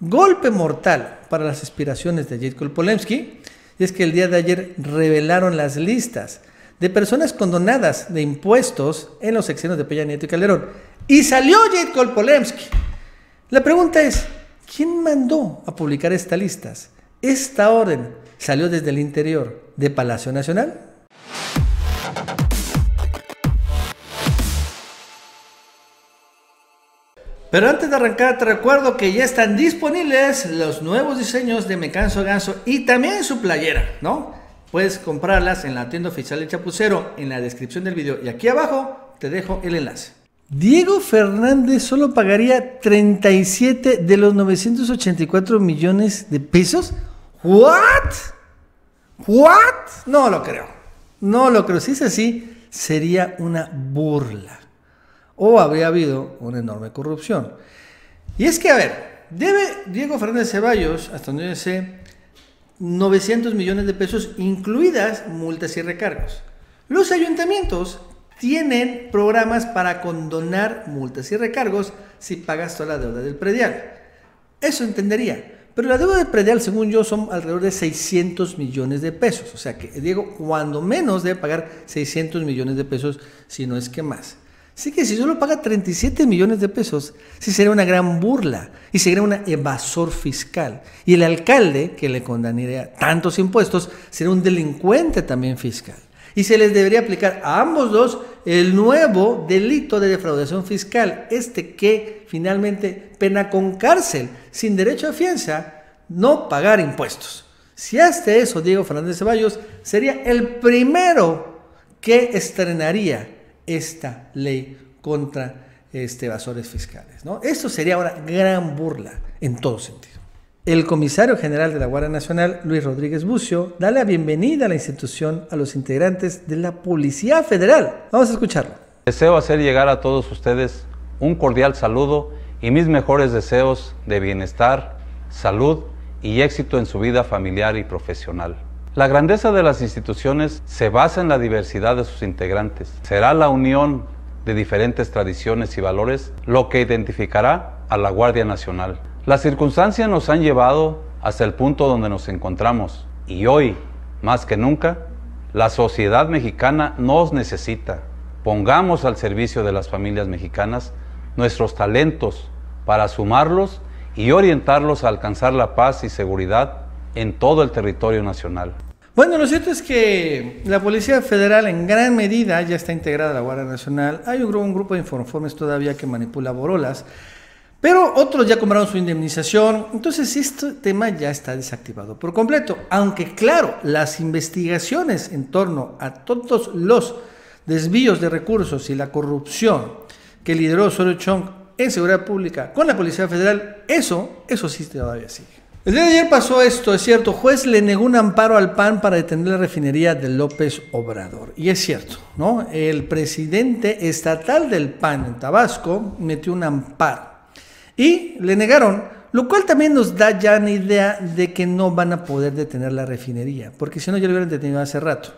Golpe mortal para las aspiraciones de Jayko Polunsky, y es que el día de ayer revelaron las listas de personas condonadas de impuestos en los sexenios de Peña Nieto y Calderón. Y salió Jayko Polunsky. La pregunta es, ¿quién mandó a publicar estas listas? ¿Esta orden salió desde el interior de Palacio Nacional? Pero antes de arrancar, te recuerdo que ya están disponibles los nuevos diseños de Me Canso Ganso y también su playera, ¿no? Puedes comprarlas en la tienda oficial de Chapucero, en la descripción del video, y aquí abajo te dejo el enlace. Diego Fernández solo pagaría 37 de los 984 millones de pesos. ¿What? No lo creo. No lo creo. Si es así, sería una burla. O habría habido una enorme corrupción. Y es que, a ver, debe Diego Fernández Ceballos, hasta donde yo sé, 900 millones de pesos, incluidas multas y recargos. Los ayuntamientos tienen programas para condonar multas y recargos si pagas toda la deuda del predial. Eso entendería. Pero la deuda del predial, según yo, son alrededor de 600 millones de pesos. O sea que Diego, cuando menos, debe pagar 600 millones de pesos, si no es que más. Así que si solo paga 37 millones de pesos, sí sería una gran burla y sería un evasor fiscal. Y el alcalde, que le condenaría tantos impuestos, sería un delincuente también fiscal. Y se les debería aplicar a ambos dos el nuevo delito de defraudación fiscal, que finalmente pena con cárcel, sin derecho a fianza, no pagar impuestos. Si hace eso Diego Fernández Ceballos, sería el primero que estrenaría esta ley contra evasores fiscales, ¿no? Esto sería una gran burla en todo sentido. El comisario general de la Guardia Nacional, Luis Rodríguez Bucio, da la bienvenida a la institución a los integrantes de la Policía Federal. Vamos a escucharlo. Deseo hacer llegar a todos ustedes un cordial saludo y mis mejores deseos de bienestar, salud y éxito en su vida familiar y profesional. La grandeza de las instituciones se basa en la diversidad de sus integrantes. Será la unión de diferentes tradiciones y valores lo que identificará a la Guardia Nacional. Las circunstancias nos han llevado hasta el punto donde nos encontramos y hoy, más que nunca, la sociedad mexicana nos necesita. Pongamos al servicio de las familias mexicanas nuestros talentos para sumarlos y orientarlos a alcanzar la paz y seguridad en todo el territorio nacional. Bueno, lo cierto es que la Policía Federal en gran medida ya está integrada a la Guardia Nacional. Hay un grupo de inconformes todavía que manipula borolas, pero otros ya cobraron su indemnización. Entonces este tema ya está desactivado por completo. Aunque claro, las investigaciones en torno a todos los desvíos de recursos y la corrupción que lideró Osorio Chong en seguridad pública con la Policía Federal, eso sí todavía sigue. El día de ayer pasó esto, es cierto, juez le negó un amparo al PAN para detener la refinería de López Obrador. Y es cierto, ¿no? El presidente estatal del PAN en Tabasco metió un amparo y le negaron, lo cual también nos da ya una idea de que no van a poder detener la refinería, porque si no ya lo hubieran detenido hace rato.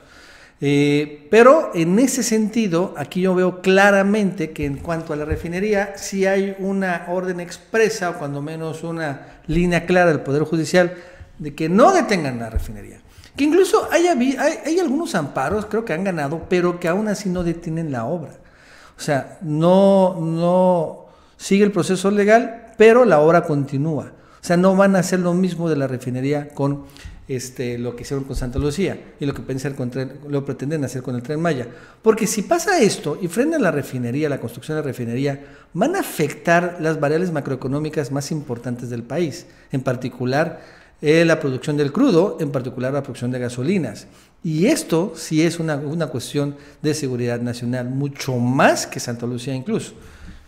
Pero en ese sentido, aquí yo veo claramente que en cuanto a la refinería, sí hay una orden expresa o cuando menos una línea clara del Poder Judicial de que no detengan la refinería. Que incluso hay algunos amparos, creo que han ganado, pero que aún así no detienen la obra. O sea, no sigue el proceso legal, pero la obra continúa. O sea, no van a hacer lo mismo de la refinería con lo que hicieron con Santa Lucía y lo que pretenden hacer con el Tren Maya. Porque si pasa esto y frenan la refinería, la construcción de la refinería, van a afectar las variables macroeconómicas más importantes del país, en particular la producción del crudo, en particular la producción de gasolinas. Y esto sí es una cuestión de seguridad nacional, mucho más que Santa Lucía incluso.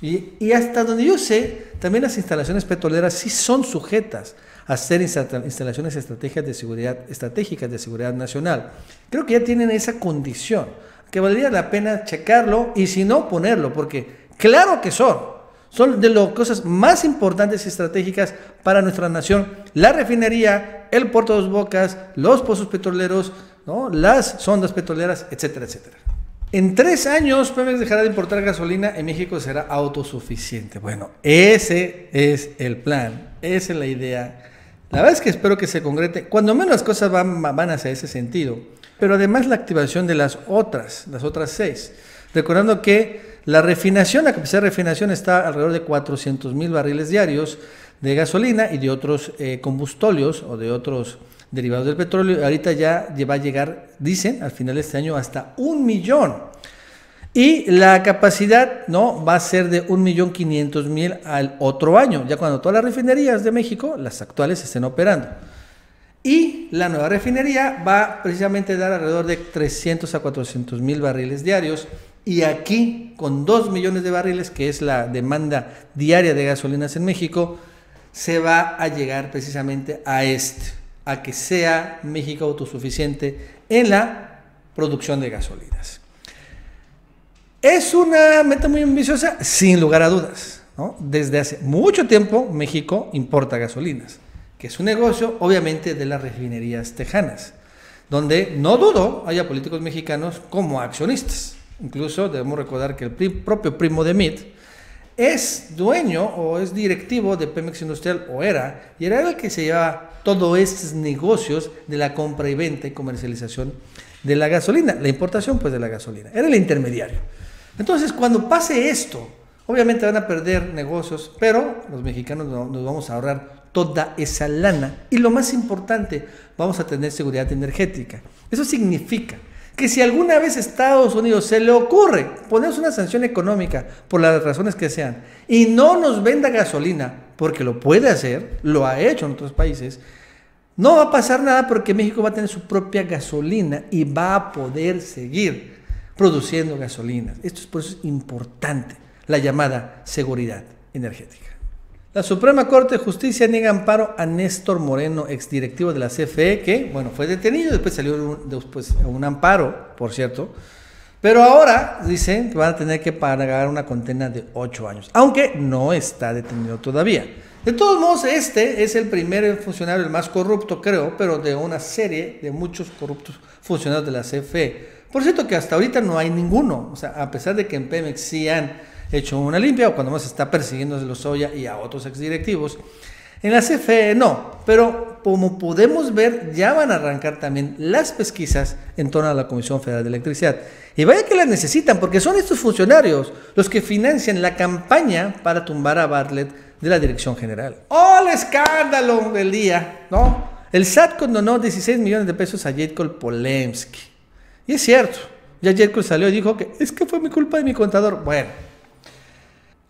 Y hasta donde yo sé, también las instalaciones petroleras sí son sujetas a hacer instalaciones estratégicas de seguridad nacional. Creo que ya tienen esa condición, que valdría la pena checarlo y si no, ponerlo, porque claro que son de las cosas más importantes y estratégicas para nuestra nación: la refinería, el puerto de Dos Bocas, los pozos petroleros, ¿no? Las sondas petroleras, etcétera, etcétera. En 3 años, Pemex dejará de importar gasolina y México será autosuficiente. Bueno, ese es el plan. Esa es la idea. La verdad es que espero que se concrete. Cuando menos las cosas van hacia ese sentido. Pero además la activación de las otras 6. Recordando que la refinación, la capacidad de refinación está alrededor de 400,000 barriles diarios de gasolina y de otros combustóleos o de otros derivados del petróleo. Ahorita ya va a llegar, dicen, al final de este año hasta 1 millón. Y la capacidad va a ser de 1.500.000 al otro año, ya cuando todas las refinerías de México, las actuales, estén operando. Y la nueva refinería va precisamente a dar alrededor de 300 a 400,000 barriles diarios. Y aquí, con 2 millones de barriles, que es la demanda diaria de gasolinas en México, se va a llegar precisamente a que sea México autosuficiente en la producción de gasolinas. ¿Es una meta muy ambiciosa? Sin lugar a dudas, ¿no? Desde hace mucho tiempo México importa gasolinas, que es un negocio obviamente de las refinerías tejanas, donde no dudo haya políticos mexicanos como accionistas. Incluso debemos recordar que el propio primo de Mit es dueño o es directivo de Pemex Industrial, y era el que se llevaba todos estos negocios de la compra y venta y comercialización de la gasolina, la importación pues de la gasolina, era el intermediario. Entonces cuando pase esto, obviamente van a perder negocios, pero los mexicanos nos vamos a ahorrar toda esa lana y lo más importante, vamos a tener seguridad energética. Eso significa que si alguna vez a Estados Unidos se le ocurre ponernos una sanción económica por las razones que sean y no nos venda gasolina, porque lo puede hacer, lo ha hecho en otros países, no va a pasar nada porque México va a tener su propia gasolina y va a poder seguir produciendo gasolina. Esto es por eso importante, la llamada seguridad energética. La Suprema Corte de Justicia niega amparo a Néstor Moreno, exdirectivo de la CFE, que, fue detenido, después salió un amparo, por cierto, pero ahora dicen que van a tener que pagar una condena de 8 años, aunque no está detenido todavía. De todos modos, este es el primer funcionario, el más corrupto, creo, pero de una serie de muchos corruptos funcionarios de la CFE. Por cierto que hasta ahorita no hay ninguno, o sea, a pesar de que en Pemex sí han hecho una limpia, o cuando más se está persiguiendo a Lozoya y a otros exdirectivos. En la CFE no, pero como podemos ver, ya van a arrancar también las pesquisas en torno a la Comisión Federal de Electricidad. Y vaya que las necesitan, porque son estos funcionarios los que financian la campaña para tumbar a Bartlett de la Dirección General. ¡Oh, el escándalo del día! ¿No? El SAT condonó 16 millones de pesos a Jadko Polemski. Y es cierto, ya Jadko salió y dijo que es que fue mi culpa de mi contador. Bueno,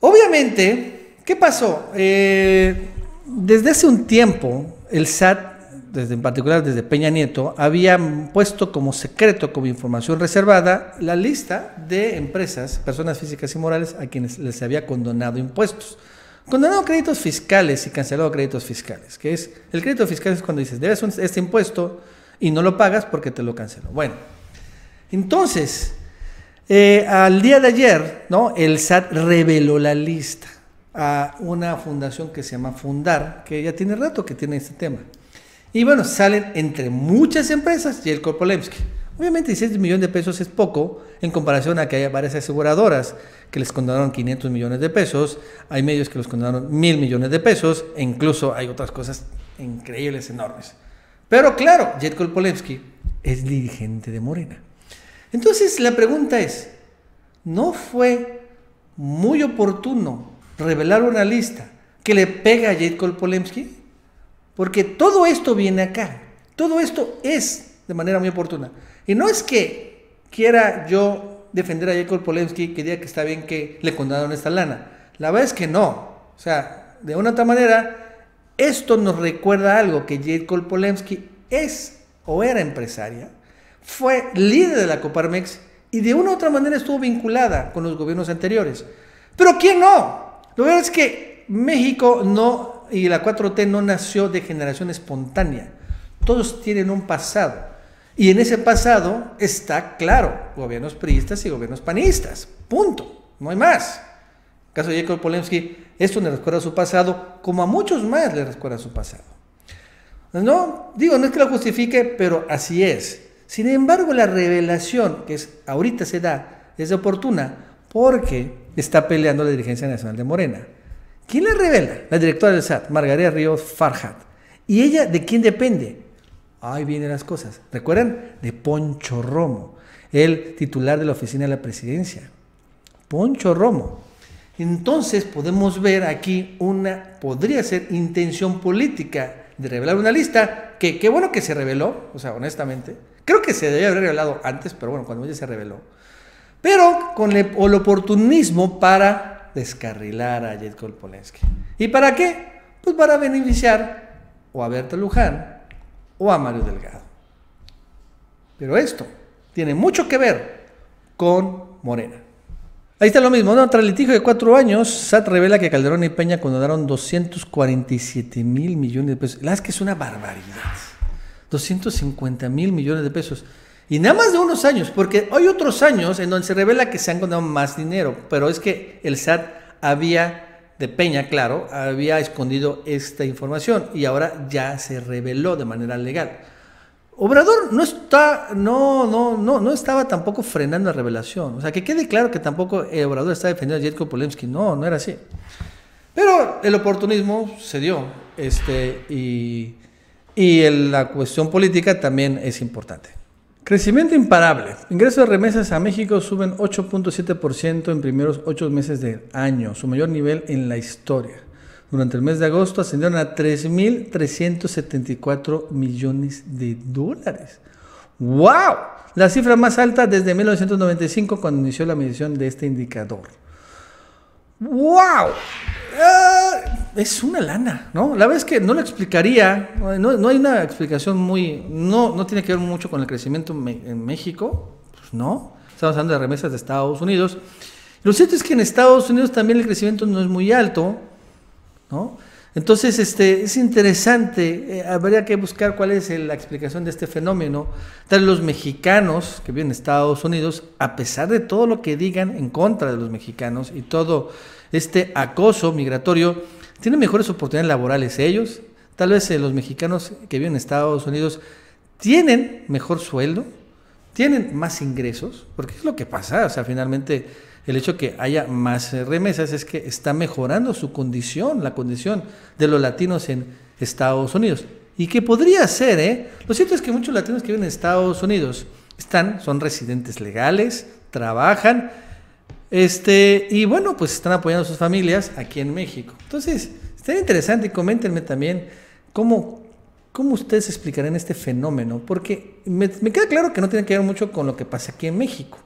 obviamente, ¿qué pasó? Desde hace un tiempo, el SAT, en particular desde Peña Nieto, había puesto como secreto, como información reservada, la lista de empresas, personas físicas y morales, a quienes les había condonado impuestos. Condonado créditos fiscales y cancelado créditos fiscales, que es, el crédito fiscal es cuando dices, debes este impuesto y no lo pagas porque te lo canceló. Bueno, entonces, al día de ayer, el SAT reveló la lista a una fundación que se llama Fundar, que ya tiene rato que tiene este tema. Y salen entre muchas empresas Jadko Polemski. Obviamente 16 millones de pesos es poco en comparación a que hay varias aseguradoras que les condonaron 500 millones de pesos, hay medios que los condonaron 1,000 millones de pesos, e incluso hay otras cosas increíbles, enormes. Pero claro, Jadko Polemski es dirigente de Morena. Entonces la pregunta es, ¿no fue muy oportuno revelar una lista que le pega a Jadko Polemski? Porque todo esto viene acá, todo esto es de manera muy oportuna. Y no es que quiera yo defender a Jadko Polemski, que diga que está bien que le condonaron esta lana. La verdad es que no. O sea, de una otra manera, esto nos recuerda algo, que Jadko Polemski es o era empresaria, fue líder de la Coparmex y de una u otra manera estuvo vinculada con los gobiernos anteriores. Pero ¿quién no? Lo verdad es que México no, y la 4T no nació de generación espontánea. Todos tienen un pasado. Y en ese pasado está claro, gobiernos priistas y gobiernos panistas. Punto. No hay más. En el caso de Jadko Polemski, esto le recuerda a su pasado, como a muchos más le recuerda a su pasado. No es que lo justifique, pero así es. Sin embargo, la revelación que ahorita se da es oportuna porque está peleando la dirigencia nacional de Morena. ¿Quién la revela? La directora del SAT, Margarita Ríos Farhat. ¿Y ella de quién depende? Ahí vienen las cosas. ¿Recuerdan? De Poncho Romo, el titular de la oficina de la presidencia. Poncho Romo. Entonces podemos ver aquí podría ser intención política de revelar una lista, que qué bueno que se reveló, o sea, honestamente. Creo que se debía haber revelado antes, pero bueno, cuando ella se reveló. Pero con el oportunismo para descarrilar a Jacob Polensky. ¿Y para qué? Pues para beneficiar o a Berta Luján o a Mario Delgado. Pero esto tiene mucho que ver con Morena. Ahí está lo mismo, ¿no? Tras litigio de 4 años, SAT revela que Calderón y Peña condonaron 247,000 millones de pesos. La verdad es que es una barbaridad. 250,000 millones de pesos. Y nada más de unos años, porque hay otros años en donde se revela que se han condonado más dinero, pero es que el SAT de Peña, claro, había escondido esta información y ahora ya se reveló de manera legal. Obrador no estaba tampoco frenando la revelación. O sea, que quede claro que tampoco Obrador está defendiendo a Jacob Polensky. No era así. Pero el oportunismo se dio. Y la cuestión política también es importante. Crecimiento imparable. Ingresos de remesas a México suben 8.7% en primeros 8 meses del año, su mayor nivel en la historia. Durante el mes de agosto ascendieron a 3,374 millones de dólares. ¡Wow! La cifra más alta desde 1995, cuando inició la medición de este indicador. ¡Wow! Es una lana, ¿no? La verdad es que no lo explicaría, no hay una explicación no tiene que ver mucho con el crecimiento en México, pues no. Estamos hablando de remesas de Estados Unidos. Lo cierto es que en Estados Unidos también el crecimiento no es muy alto, ¿no? Entonces, es interesante, habría que buscar cuál es la explicación de este fenómeno. Tal vez los mexicanos que viven en Estados Unidos, a pesar de todo lo que digan en contra de los mexicanos y todo este acoso migratorio, tienen mejores oportunidades laborales ellos. Tal vez los mexicanos que viven en Estados Unidos tienen mejor sueldo, tienen más ingresos, porque es lo que pasa, o sea, finalmente el hecho de que haya más remesas es que está mejorando su condición, la condición de los latinos en Estados Unidos. Y que podría ser, Lo cierto es que muchos latinos que viven en Estados Unidos son residentes legales, trabajan, y bueno, pues están apoyando a sus familias aquí en México. Entonces, está interesante y coméntenme también cómo ustedes explicarán este fenómeno, porque me queda claro que no tiene que ver mucho con lo que pasa aquí en México.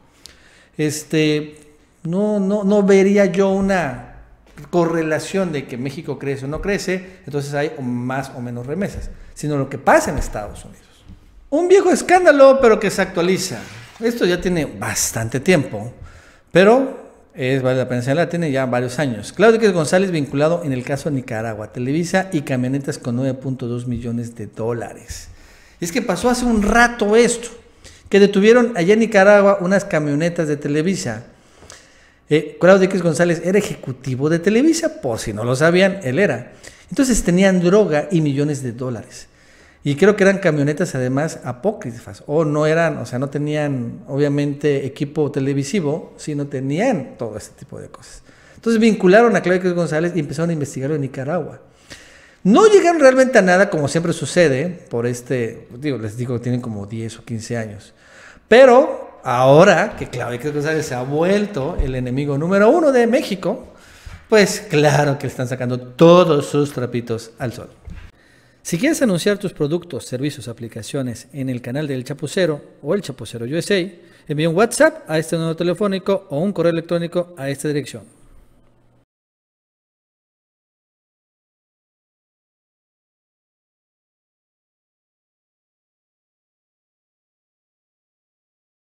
No vería yo una correlación de que México crece o no crece, entonces hay más o menos remesas, sino lo que pasa en Estados Unidos. Un viejo escándalo, pero que se actualiza. Esto ya tiene bastante tiempo, pero vale la pena señalar, tiene ya varios años. Claudio X González vinculado en el caso Nicaragua, Televisa y camionetas con 9.2 millones de dólares. Y es que pasó hace un rato esto, que detuvieron allá en Nicaragua unas camionetas de Televisa. Claudio X González era ejecutivo de Televisa, por si no lo sabían, él era. Entonces tenían droga y millones de dólares. Y creo que eran camionetas además apócrifas, no tenían obviamente equipo televisivo, sino tenían todo este tipo de cosas. Entonces vincularon a Claudio X González y empezaron a investigarlo en Nicaragua. No llegaron realmente a nada, como siempre sucede, les digo que tienen como 10 o 15 años. Pero ahora que Claudio X González se ha vuelto el enemigo número 1 de México, pues claro que le están sacando todos sus trapitos al sol. Si quieres anunciar tus productos, servicios, aplicaciones en el canal del Chapucero o el Chapucero USA, envía un WhatsApp a este número telefónico o un correo electrónico a esta dirección: